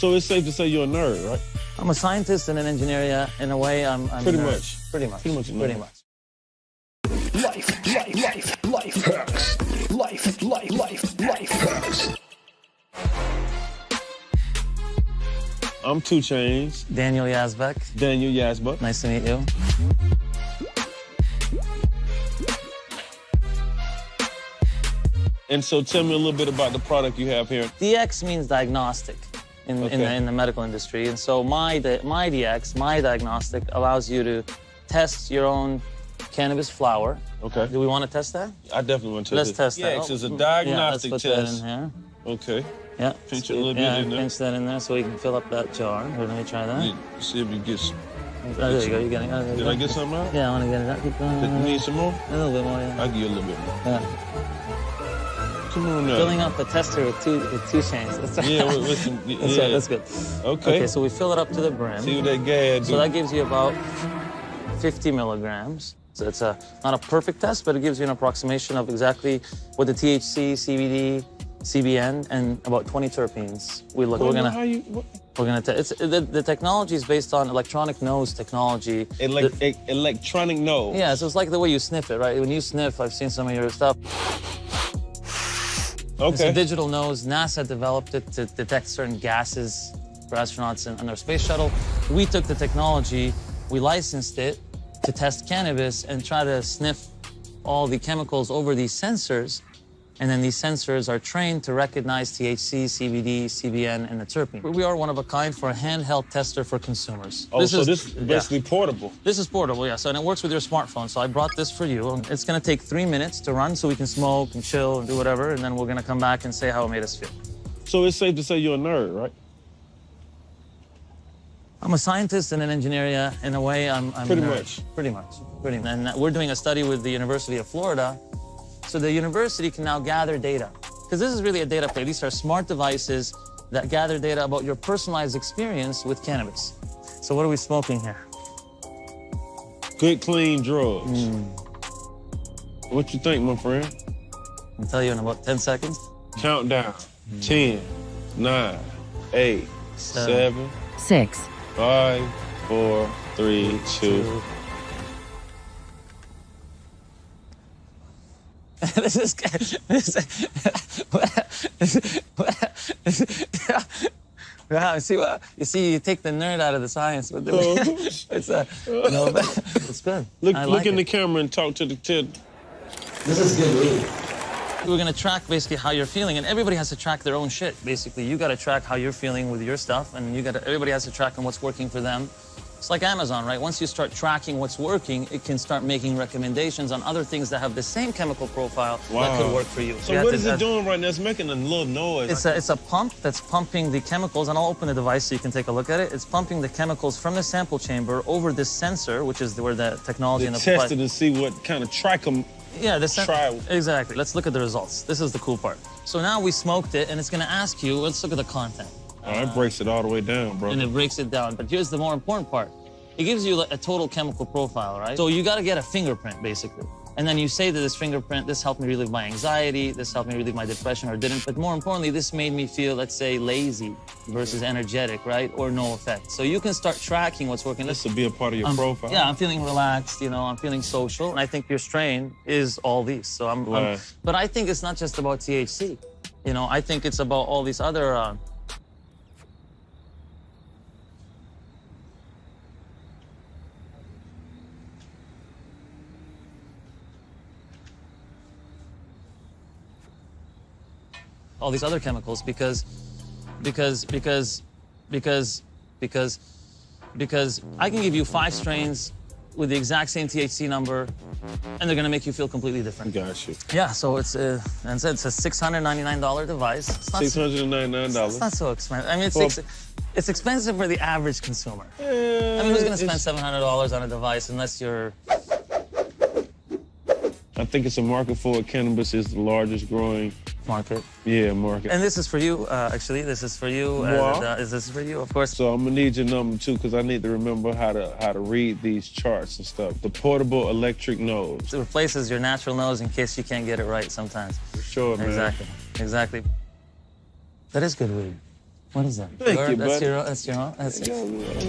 So it's safe to say you're a nerd, right? I'm a scientist and an engineer, yeah. In a way, I'm Pretty a nerd. much. Pretty much. Pretty much a nerd. Pretty much. Life hacks. Life hacks. I'm Chainz. Daniel Yazbeck. Daniel Yazbeck. Nice to meet you. And so tell me a little bit about the product you have here. DX means diagnostic in the medical industry. And so MyDx, my diagnostic, allows you to test your own cannabis flower. Okay. Do we want to test that? I definitely want to test it. Let's test that. Yeah, it's a diagnostic let's put test. that in here. Okay. Yeah. Pinch it a little bit in there. Pinch that in there so we can fill up that jar. Here, let me try that. Yeah, see if you get some. Oh, there you go. You're getting it. Did I get something out? Yeah, I want to get it out. Keep going. You need some more? A little bit more, yeah. I'll give you a little bit more. Yeah. Come on now. Filling up the tester with two chains. Yeah, with some, yeah. That's right, that's good. Okay. Okay, so we fill it up to the brim. See what that gas do. So that gives you about 50 milligrams. So it's not a perfect test, but it gives you an approximation of exactly what the THC, CBD, CBN, and about 20 terpenes. We're gonna test. The technology is based on electronic nose technology. Electronic nose. Yeah, so it's like the way you sniff it, right? When you sniff, I've seen some of your stuff. Okay. It's a digital nose. NASA developed it to detect certain gases for astronauts on their space shuttle. We took the technology, we licensed it to test cannabis and try to sniff all the chemicals over these sensors. And then these sensors are trained to recognize THC, CBD, CBN, and the terpene. We are one of a kind for a handheld tester for consumers. Oh, this is basically portable. This is portable, yeah. So, and it works with your smartphone. So I brought this for you. It's gonna take 3 minutes to run so we can smoke and chill and do whatever. And then we're gonna come back and say how it made us feel. So it's safe to say you're a nerd, right? I'm a scientist and an engineer, yeah. In a way, I'm Pretty a nerd. much. Pretty much. And we're doing a study with the University of Florida. So the university can now gather data. Because this is really a data play. These are smart devices that gather data about your personalized experience with cannabis. So what are we smoking here? Good, clean drugs. What you think, my friend? I'll tell you in about 10 seconds. Countdown. 10, 9, 8, 7, 6, 5, 4, 3, 2. This is yeah, you take the nerd out of the science, but it's good. Look in the camera and talk to the kid. This is good. We're gonna track basically how you're feeling, and everybody has to track their own shit. Basically, you gotta track how you're feeling with your stuff, and everybody has to track on what's working for them. It's like Amazon, right? Once you start tracking what's working, it can start making recommendations on other things that have the same chemical profile that could work for you. So what is it doing right now? It's making a little noise. It's a pump that's pumping the chemicals, and I'll open the device so you can take a look at it. It's pumping the chemicals from the sample chamber over this sensor, which is where the technology and the test it to see what kind of track them. Yeah, try. Exactly. Let's look at the results. This is the cool part. So now we smoked it, and it's going to ask you, let's look at the content. Oh, it breaks it all the way down, bro. And it breaks it down. But here's the more important part. It gives you a total chemical profile, right? So you got to get a fingerprint, basically. And then you say to this fingerprint, this helped me relieve my anxiety, this helped me relieve my depression, or didn't. But more importantly, this made me feel, let's say, lazy versus energetic, right? Or no effect. So you can start tracking what's working. This will be a part of your profile. Yeah, I'm feeling relaxed, I'm feeling social. And I think your strain is all these. So but I think it's not just about THC. I think it's about all these other all these other chemicals because I can give you 5 strains with the exact same THC number, and they're gonna make you feel completely different. Got you. Yeah, so it's a $699 device. It's not $699. It's not so expensive. I mean, it's expensive for the average consumer. Yeah, I mean, who's gonna spend $700 on a device unless you're... I think it's a market for it. Cannabis is the largest growing market. Yeah, market. And this is for you, actually. This is for you. Wow. Is this for you, of course? So I'm gonna need your number too, because I need to remember how to read these charts and stuff. The portable electric nose. It replaces your natural nose in case you can't get it right sometimes. For sure, man. Exactly. That is good weed. What is that? Thank you, That's buddy. your.